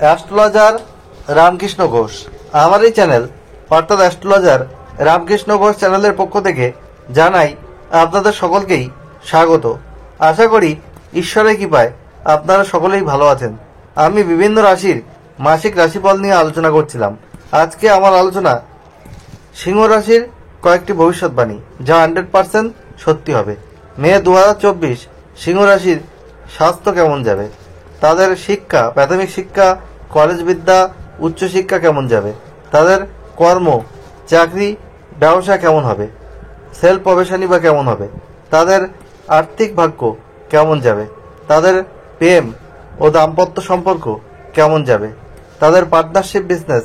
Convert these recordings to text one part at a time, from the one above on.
Astrologer Ramakrishna Ghosh. আমার এই channel অর্থাৎ অ্যাস্ট্রোলজার রামকৃষ্ণ ঘোষ চ্যানেলের পক্ষ থেকে জানাই আপনাদের সকলকেই স্বাগত। আশা করি ঈশ্বরের কৃপায় আপনারা সকলেই ভালো আছেন। আমি বিভিন্ন রাশির মাসিক রাশিফল নিয়ে আলোচনা করছিলাম। আজকে আমার আলোচনা সিংহ রাশির কয়েকটি ভবিষ্যৎবাণী, যা 100% সত্যি হবে। মে 2024 সিংহ রাশির স্বাস্থ্য কেমন যাবে, তাদের শিক্ষা, প্রাথমিক শিক্ষা, কলেজ বিদ্যা, উচ্চশিক্ষা কেমন যাবে, তাদের কর্ম, চাকরি, ব্যবসা কেমন হবে, সেলফ প্রফেশনই বা কেমন হবে, তাদের আর্থিক ভাগ্য কেমন যাবে, তাদের প্রেম ও দাম্পত্য সম্পর্ক কেমন যাবে, তাদের পার্টনারশিপ বিজনেস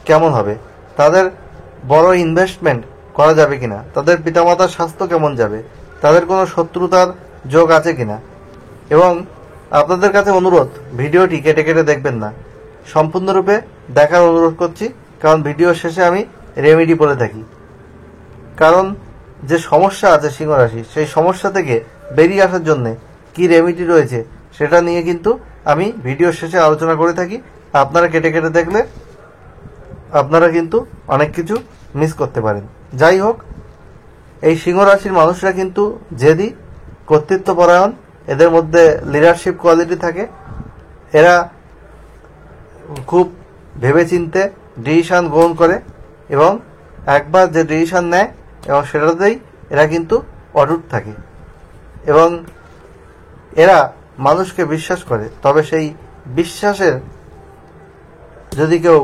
কেমন হবে, তাদের বড় ইনভেস্টমেন্ট করা যাবে কিনা, তাদের পিতামাতার স্বাস্থ্য কেমন যাবে, তাদের কোনো শত্রুতার যোগ আছে কিনা। এবং আপনাদের কাছে অনুরোধ, ভিডিওটি কেটে কেটে দেখবেন না, সম্পূর্ণরূপে দেখার অনুরোধ করছি। কারণ ভিডিও শেষে আমি রেমেডি বলে থাকি। কারণ যে সমস্যা আছে সিংহ রাশি, সেই সমস্যা থেকে বেরিয়ে আসার জন্য কি রেমেডি রয়েছে সেটা নিয়ে কিন্তু আমি ভিডিও শেষে আলোচনা করে থাকি। আপনারা কেটে কেটে দেখলে আপনারা কিন্তু অনেক কিছু মিস করতে পারেন। যাই হোক, এই সিংহ রাশির মানুষরা কিন্তু জেদি, কর্তৃত্বপরায়ণ, এদের মধ্যে লিডারশিপ কোয়ালিটি থাকে। এরা খুব ভেবেচিন্তে ডিসিশন গ্রহণ করে এবং একবার যে ডিসিশন নেয় এবং সেটাতেই এরা কিন্তু অটুট থাকে এবং এরা মানুষকে বিশ্বাস করে। তবে সেই বিশ্বাসের যদি কেউ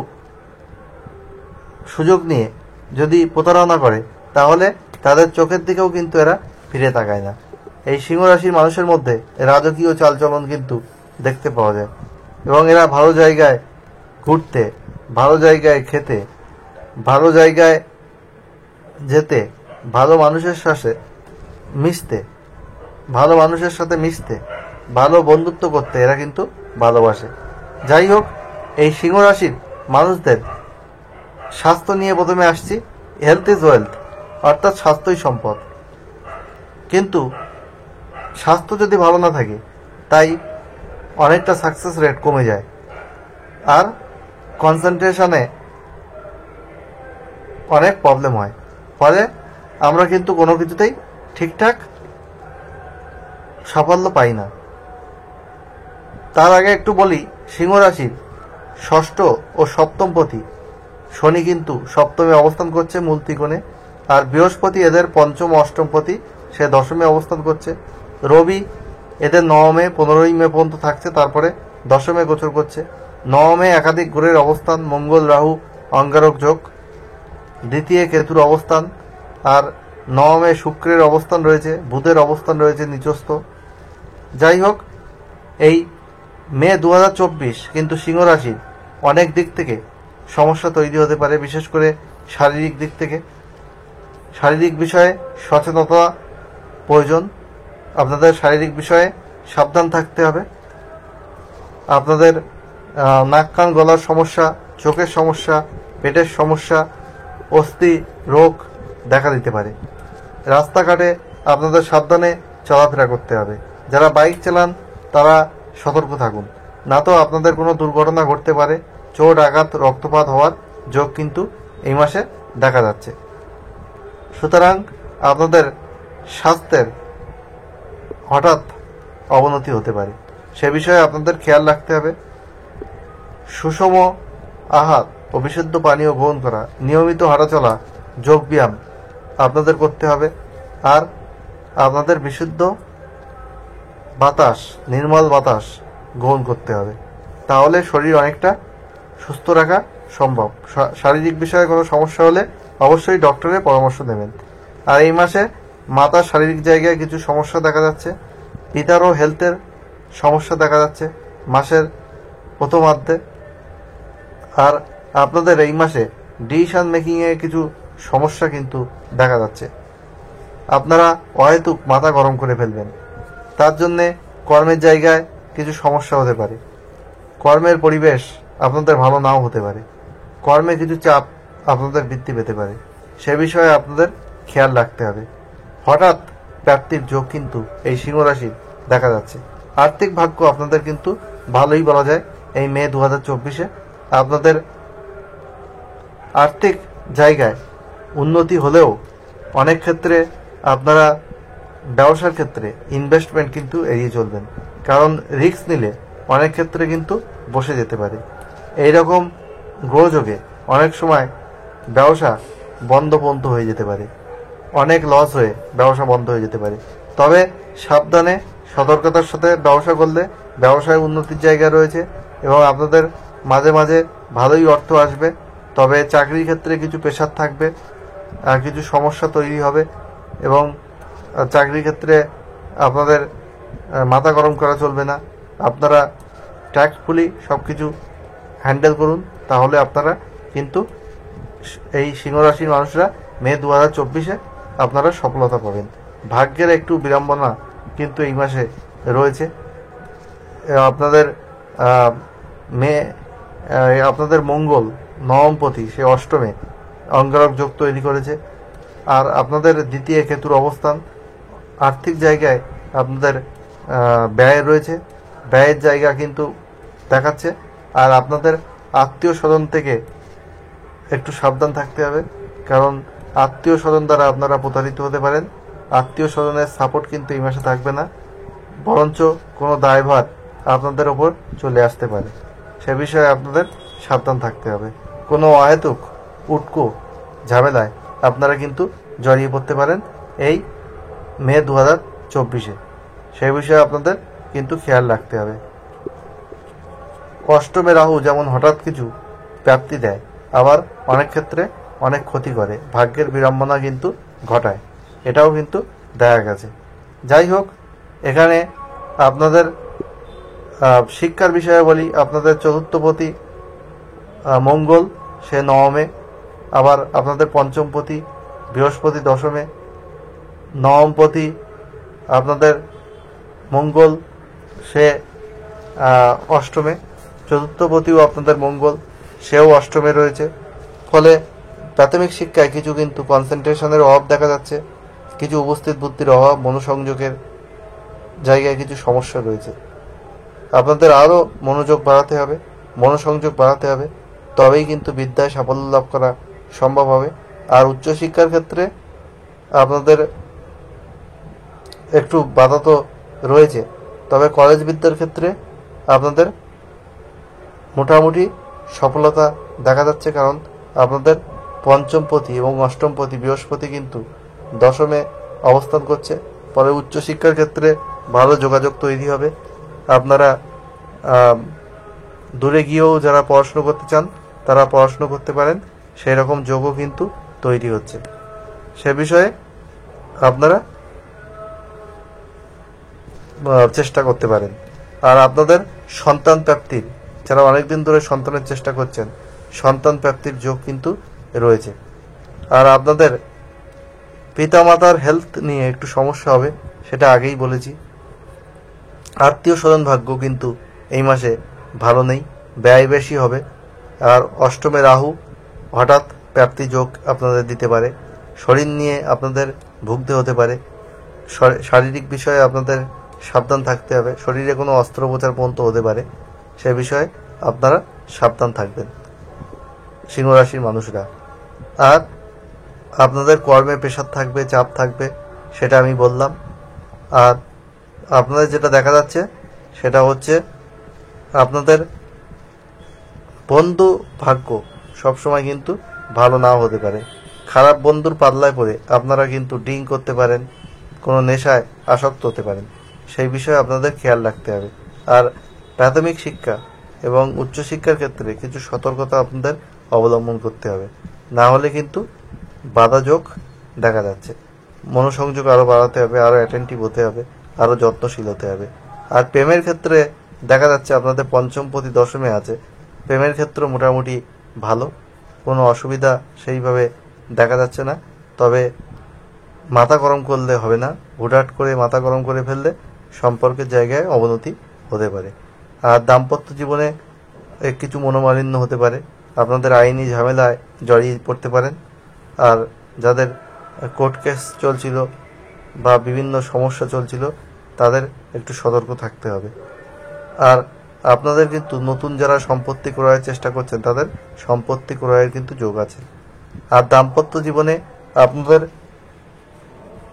সুযোগ নিয়ে যদি প্রতারণা করে, তাহলে তাদের চোখের দিকেও কিন্তু এরা ফিরে তাকায় না। এই সিংহ রাশির মানুষের মধ্যে রাজকীয় চালচলন কিন্তু দেখতে পাওয়া যায় এবং এরা ভালো জায়গায় ঘুরতে, ভালো জায়গায় খেতে, ভালো জায়গায় যেতে, ভালো মানুষের সাথে মিশতে, ভালো বন্ধুত্ব করতে এরা কিন্তু ভালোবাসে। যাই হোক, এই সিংহ রাশির মানুষদের স্বাস্থ্য নিয়ে প্রথমে আসছি। হেলথ ইজ ওয়েলথ, অর্থাৎ স্বাস্থ্যই সম্পদ। কিন্তু স্বাস্থ্য যদি ভালো না থাকে, তাই অনেকটা সাকসেস রেট কমে যায় আর কনসেন্ট্রেশনে অনেক প্রবলেম হয়। ফলে আমরা কিন্তু কোনো কিছুতেই ঠিকঠাক সাফল্য পাই না। তার আগে একটু বলি, সিংহ রাশির ষষ্ঠ ও সপ্তম পতি শনি কিন্তু সপ্তমে অবস্থান করছে মূল ত্রিকোণে, আর বৃহস্পতি এদের পঞ্চম ও অষ্টম পতি, সে দশমে অবস্থান করছে। রবি এদের নবমে 15ই মে পর্যন্ত থাকছে, তারপরে দশমে গোচর করছে। নবমে একাধিক গ্রহের অবস্থান, মঙ্গল রাহু অঙ্গারক যোগ, দ্বিতীয় কেতুর অবস্থান, আর নবমে শুক্রের অবস্থান রয়েছে, বুধের অবস্থান রয়েছে নিচস্থ। যাই হোক, এই মে 2024 কিন্তু সিংহ রাশির অনেক দিক থেকে সমস্যা তৈরি হতে পারে, বিশেষ করে শারীরিক দিক থেকে। শারীরিক বিষয়ে সচেতনতা প্রয়োজন। আপনাদের শারীরিক বিষয়ে সাবধান থাকতে হবে। আপনাদের নাক কান গলার সমস্যা, চোখের সমস্যা, পেটের সমস্যা, অস্থি রোগ দেখা দিতে পারে। রাস্তাঘাটে আপনাদের সাবধানে চলাফেরা করতে হবে। যারা বাইক চালান তারা সতর্ক থাকুন, না তো আপনাদের কোনো দুর্ঘটনা ঘটতে পারে। চোট আঘাত, রক্তপাত হওয়ার যোগ কিন্তু এই মাসে দেখা যাচ্ছে। সুতরাং আপনাদের স্বাস্থ্যের হঠাৎ অবনতি হতে পারে, সে বিষয়ে আপনাদের খেয়াল রাখতে হবে। সুষম আহার ও বিশুদ্ধ পানীয় গ্রহণ করা, নিয়মিত হাঁটাচলা, যোগ ব্যায়াম আপনাদের করতে হবে। আর আপনাদের বিশুদ্ধ বাতাস, নির্মল বাতাস গ্রহণ করতে হবে। তাহলে শরীর অনেকটা সুস্থ রাখা সম্ভব। শারীরিক বিষয়ে কোনো সমস্যা হলে অবশ্যই ডক্টরের পরামর্শ নেবেন। আর এই মাসে মাতার শারীরিক জায়গায় কিছু সমস্যা দেখা যাচ্ছে, পিতারও হেলথের সমস্যা দেখা যাচ্ছে মাসের প্রথমার্ধে। আর আপনাদের এই মাসে ডিসিশন মেকিংয়ে কিছু সমস্যা কিন্তু দেখা যাচ্ছে। আপনারা অহেতুক মাথা গরম করে ফেলবেন, তার জন্যে কর্মের জায়গায় কিছু সমস্যা হতে পারে। কর্মের পরিবেশ আপনাদের ভালো নাও হতে পারে। কর্মে কিছু চাপ আপনাদের বৃদ্ধি পেতে পারে, সে বিষয়ে আপনাদের খেয়াল রাখতে হবে। হঠাৎ প্রাপ্তির যোগ কিন্তু এই সিংহ রাশির দেখা যাচ্ছে। আর্থিক ভাগ্য আপনাদের কিন্তু ভালোই বলা যায়। এই মে 2024-এ আপনাদের আর্থিক জায়গায় উন্নতি হলেও অনেক ক্ষেত্রে আপনারা ব্যবসার ক্ষেত্রে ইনভেস্টমেন্ট কিন্তু এড়িয়ে চলবেন, কারণ রিস্ক নিলে অনেক ক্ষেত্রে কিন্তু বসে যেতে পারে। এইরকম গ্রহযোগে অনেক সময় ব্যবসা বন্ধ হয়ে যেতে পারে, অনেক লস হয়ে ব্যবসা বন্ধ হয়ে যেতে পারে। তবে সাবধানে সতর্কতার সাথে ব্যবসা করলে ব্যবসায় উন্নতির জায়গা রয়েছে এবং আপনাদের মাঝে মাঝে ভালোই অর্থ আসবে। তবে চাকরির ক্ষেত্রে কিছু প্রেশার থাকবে, কিছু সমস্যা তৈরি হবে এবং চাকরির ক্ষেত্রে আপনাদের মাথা গরম করা চলবে না। আপনারা ট্যাক্টফুলি সব কিছু হ্যান্ডেল করুন, তাহলে আপনারা কিন্তু এই সিংহ রাশির মানুষরা মে 2024-এ আপনারা সফলতা পাবেন। ভাগ্যের একটু বিড়ম্বনা কিন্তু এই মাসে রয়েছে। আপনাদের আপনাদের মঙ্গল নবমপতি সে অষ্টমে অঙ্গারক যোগ তৈরি করেছে, আর আপনাদের দ্বিতীয় কেতুর অবস্থান আর্থিক জায়গায় আপনাদের ব্যয় রয়েছে, ব্যয়ের জায়গা কিন্তু দেখাচ্ছে। আর আপনাদের আত্মীয় স্বজন থেকে একটু সাবধান থাকতে হবে, কারণ আত্মীয় স্বজন দ্বারা আপনারা প্রতারিত হতে পারেন। আত্মীয় স্বজনের সাপোর্ট কিন্তু এই মাসে থাকবে না, বরঞ্চ কোনো দায়ভার আপনাদের ওপর চলে আসতে পারে, সে বিষয়ে আপনাদের সাবধান থাকতে হবে। কোনো অহেতুক উটকো ঝামেলায় আপনারা কিন্তু জড়িয়ে পড়তে পারেন এই মে 2024-এ, সেই বিষয়ে আপনাদের কিন্তু খেয়াল রাখতে হবে। অষ্টমে রাহু যেমন হঠাৎ কিছু প্রাপ্তি দেয়, আবার অনেক ক্ষেত্রে অনেক ক্ষতি করে, ভাগ্যের বিড়ম্বনা কিন্তু ঘটায়, এটাও কিন্তু দেখা গেছে। যাই হোক, এখানে আপনাদের শিক্ষার বিষয়ে বলি, আপনাদের চতুর্থপতি মঙ্গল সে নবমে, আবার আপনাদের পঞ্চমপতি বৃহস্পতি দশমে, নবমপতি আপনাদের মঙ্গল সে অষ্টমে, চতুর্থপতিও আপনাদের মঙ্গল সেও অষ্টমে রয়েছে। ফলে প্রাথমিক শিক্ষায় কিছু কিন্তু কনসেন্ট্রেশনের অভাব দেখা যাচ্ছে, কিছু উপস্থিত বুদ্ধির অভাব, মনোসংযোগের জায়গায় কিছু সমস্যা রয়েছে। আপনাদের আরও মনোযোগ বাড়াতে হবে, মনোসংযোগ বাড়াতে হবে, তবেই কিন্তু বিদ্যায় সাফল্য লাভ করা সম্ভব হবে। আর উচ্চশিক্ষার ক্ষেত্রে আপনাদের একটু বাধা তো রয়েছে, তবে কলেজ বিদ্যার ক্ষেত্রে আপনাদের মোটামুটি সফলতা দেখা যাচ্ছে, কারণ আপনাদের পঞ্চমপতি এবং অষ্টমপতি বৃহস্পতি কিন্তু দশমে অবস্থান করছে। পরে উচ্চশিক্ষার ক্ষেত্রে ভালো যোগাযোগ তৈরি হবে। আপনারা দূরে গিয়েও যারা পড়াশুনো করতে চান তারা পড়াশুনো করতে পারেন, সেই রকম যোগও কিন্তু তৈরি হচ্ছে, সে বিষয়ে আপনারা চেষ্টা করতে পারেন। আর আপনাদের সন্তান প্রাপ্তির, যারা অনেকদিন ধরে সন্তানের চেষ্টা করছেন, সন্তান প্রাপ্তির যোগ কিন্তু রয়েছে। আর আপনাদের পিতামাতার হেলথ নিয়ে একটু সমস্যা হবে, সেটা আগেই বলেছি। আত্মীয় স্বজন ভাগ্য কিন্তু এই মাসে ভালো নেই, ব্যয় বেশি হবে। আর অষ্টমে রাহু হঠাৎ প্রাপ্তি যোগ আপনাদের দিতে পারে, শরীর নিয়ে আপনাদের ভুগতে হতে পারে, শারীরিক বিষয়ে আপনাদের সাবধান থাকতে হবে, শরীরে কোনো অস্ত্রোপচার পর্যন্ত হতে পারে, সে বিষয়ে আপনারা সাবধান থাকবেন সিংহ রাশির মানুষরা। আর আপনাদের কর্মে প্রেশার থাকবে, চাপ থাকবে, সেটা আমি বললাম। আর আপনাদের যেটা দেখা যাচ্ছে সেটা হচ্ছে আপনাদের বন্ধু ভাগ্য সবসময় কিন্তু ভালো নাও হতে পারে। খারাপ বন্ধুর পাল্লায় পড়ে আপনারা কিন্তু ড্রিঙ্ক করতে পারেন, কোনো নেশায় আসক্ত হতে পারেন, সেই বিষয়ে আপনাদের খেয়াল রাখতে হবে। আর প্রাথমিক শিক্ষা এবং উচ্চশিক্ষার ক্ষেত্রে কিছু সতর্কতা আপনাদের অবলম্বন করতে হবে, না হলে কিন্তু বাধা যোগ দেখা যাচ্ছে। মনোসংযোগ আরও বাড়াতে হবে, আরও অ্যাটেন্টিভ হতে হবে, আরও যত্নশীল হতে হবে। আর প্রেমের ক্ষেত্রে দেখা যাচ্ছে আপনাদের পঞ্চমপতি দশমে আছে, প্রেমের ক্ষেত্র মোটামুটি ভালো, কোনো অসুবিধা সেইভাবে দেখা যাচ্ছে না। তবে মাথা গরম করলে হবে না, হুটহাট করে মাথা গরম করে ফেললে সম্পর্কের জায়গায় অবনতি হতে পারে। আর দাম্পত্য জীবনে কিছু মনোমালিন্য হতে পারে, আপনাদের আইনি ঝামেলায় জড়িয়ে পড়তে পারেন। আর যাদের কোর্ট কেস চলছিল বা বিভিন্ন সমস্যা চলছিল তাদের একটু সতর্ক থাকতে হবে। আর আপনাদের কিন্তু নতুন যারা সম্পত্তি ক্রয়ের চেষ্টা করছেন তাদের সম্পত্তি ক্রয়ের কিন্তু যোগ আছে। আর দাম্পত্য জীবনে আপনাদের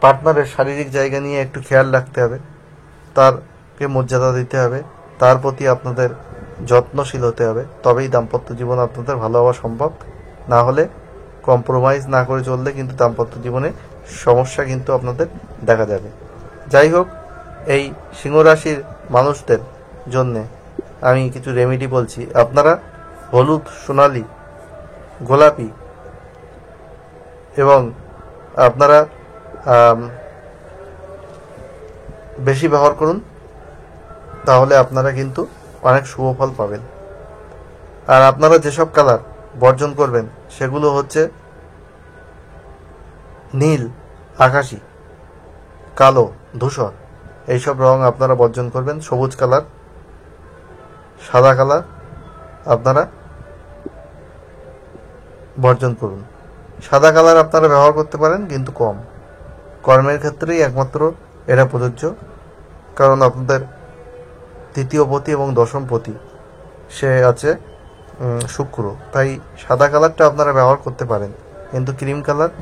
পার্টনারের শারীরিক জায়গা নিয়ে একটু খেয়াল রাখতে হবে, তারকে মর্যাদা দিতে হবে, তার প্রতি আপনাদের যত্নশীল হতে হবে, তবেই দাম্পত্য জীবন আপনাদের ভালো হওয়া সম্ভব। না হলে কম্প্রোমাইজ না করে চললে কিন্তু দাম্পত্য জীবনে সমস্যা কিন্তু আপনাদের দেখা যাবে। যাই হোক, এই সিংহ রাশির মানুষদের জন্যে আমি কিছু রেমেডি বলছি। আপনারা হলুদ, সোনালি, গোলাপি এবং আপনারা বেশি ব্যবহার করুন, তাহলে আপনারা কিন্তু অনেক শুভ ফল পাবেন। আর আপনারা যেসব কালার বর্জন করবেন সেগুলো হচ্ছে নীল, আকাশি, কালো, ধূসর, এইসব রং আপনারা বর্জন করবেন। সবুজ কালার, সাদা কালার আপনারা বর্জন করুন। সাদা কালার আপনারা ব্যবহার করতে পারেন, কিন্তু কম। কর্মের ক্ষেত্রেই একমাত্র এটা প্রযোজ্য, কারণ আপনাদের তৃতীয় পতি এবং দশম পতি সে আছে শুক্র, তাই সাদা কালারটা আপনারা ব্যবহার করতে পারেন, কিন্তু ক্রিম কালার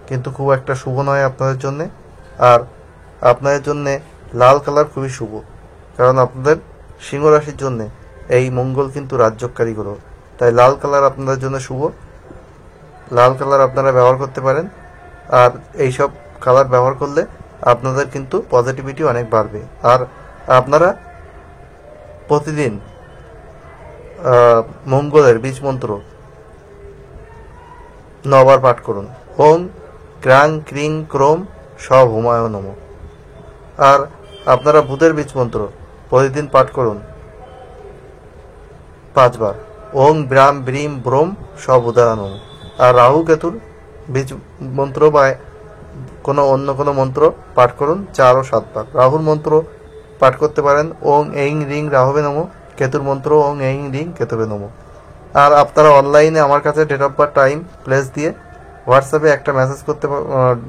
কিন্তু খুব একটা শুভ নয় আপনাদের জন্যে। আর আপনাদের জন্যে লাল কালার খুবই শুভ, কারণ আপনাদের সিংহ রাশির জন্যে এই মঙ্গল কিন্তু রাজ্যকারী গ্রহ, তাই লাল কালার আপনাদের জন্য শুভ। লাল কালার আপনারা ব্যবহার করতে পারেন। আর এইসব কালার ব্যবহার করলে আপনাদের কিন্তু পজিটিভিটি অনেক বাড়বে। আর আপনারা প্রতিদিন মঙ্গলের বীজ মন্ত্র 9 বার পাঠ করুন। ওম ক্রাং ক্রিং ক্রোম সহুমায় নমঃ। আর আপনারা বুধের বীজ মন্ত্র প্রতিদিন পাঠ করুন 5 বার। ওং ব্রাম ব্রিম ব্রোম সবুদায় নমঃ। আর রাহু কেতুর বীজ মন্ত্র বা অন্য কোনো মন্ত্র পাঠ করুন 4 ও 7 বার। রাহুর মন্ত্র পাঠ করতে পারেন ওং এইং রিং রাহবে নমঃ। কেতুর মন্ত্র ওং এইং রিং কেতুবে নমঃ। আর আপনারা অনলাইনে আমার কাছে date of birth, time, place দিয়ে হোয়াটসঅ্যাপে একটা মেসেজ করতে,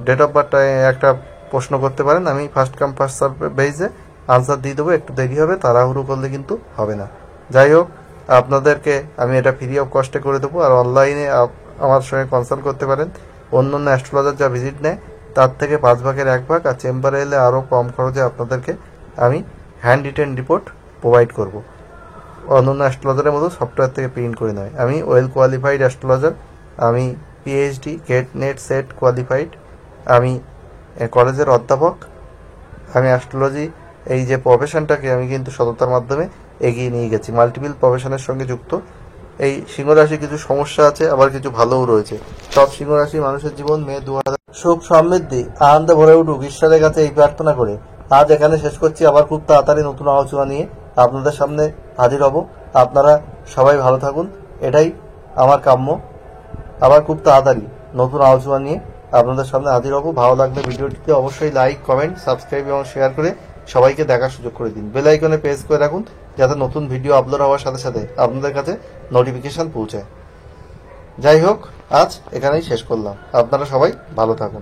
ডেট অফ বার্থ একটা প্রশ্ন করতে পারেন। আমি ফার্স্ট কাম ফার্স্ট সার্ভ বেসে আনসার দিয়ে দেবো। একটু দেরি হবে, তাড়াহুড়ো করলে কিন্তু হবে না। যাই হোক, আপনাদেরকে আমি এটা ফ্রি অফ কস্টে করে দেবো। আর অনলাইনে আমার সঙ্গে কনসাল্ট করতে পারেন। অন্য অন্য অ্যাস্ট্রোলজার যা ভিজিট নেয় তার থেকে 5 ভাগের 1 ভাগ, আর চেম্বারে এলে আরও কম খরচে আপনাদেরকে আমি হ্যান্ড রিটেন রিপোর্ট প্রোভাইড করব। অন্যান্য অ্যাস্ট্রোলজারের মতো সফটওয়্যার থেকে প্রিন্ট করে নয়। আমি ওয়েল কোয়ালিফাইড অ্যাস্ট্রোলজার, আমি PhD, GATE, NET, SET qualified, আমি কলেজের অধ্যাপক। আমি অ্যাস্ট্রোলজি এই যে প্রফেশনটাকে আমি কিন্তু সততার মাধ্যমে এগিয়ে নিয়ে গেছি, মাল্টিপল প্রফেশনের সঙ্গে যুক্ত। এই সিংহ রাশি কিছু সমস্যা আছে, আবার কিছু ভালোও রয়েছে। সব সিংহ রাশি মানুষের জীবন মে 2000 সুখ সমৃদ্ধি আনন্দে ভরে উঠুক ঈশ্বরের কাছে এই প্রার্থনা করে আজ এখানে শেষ করছি। আবার খুব তাড়াতাড়ি নতুন আলোচনা নিয়ে আপনাদের সামনে হাজির হব। আপনারা সবাই ভালো থাকুন, এটাই আমার কাম্য। আবার খুব তাড়াতাড়ি নতুন আলোচনা নিয়ে আপনাদের সামনে হাজির হব। ভালো লাগলে ভিডিওটিতে অবশ্যই লাইক, কমেন্ট, সাবস্ক্রাইব এবং শেয়ার করে সবাইকে দেখার সুযোগ করে দিন। বেল আইকনে প্রেস করে রাখুন যাতে নতুন ভিডিও আপলোড হওয়ার সাথে সাথে আপনাদের কাছে নোটিফিকেশন পৌঁছায়। যাই হোক, আজ এখানেই শেষ করলাম। আপনারা সবাই ভালো থাকুন।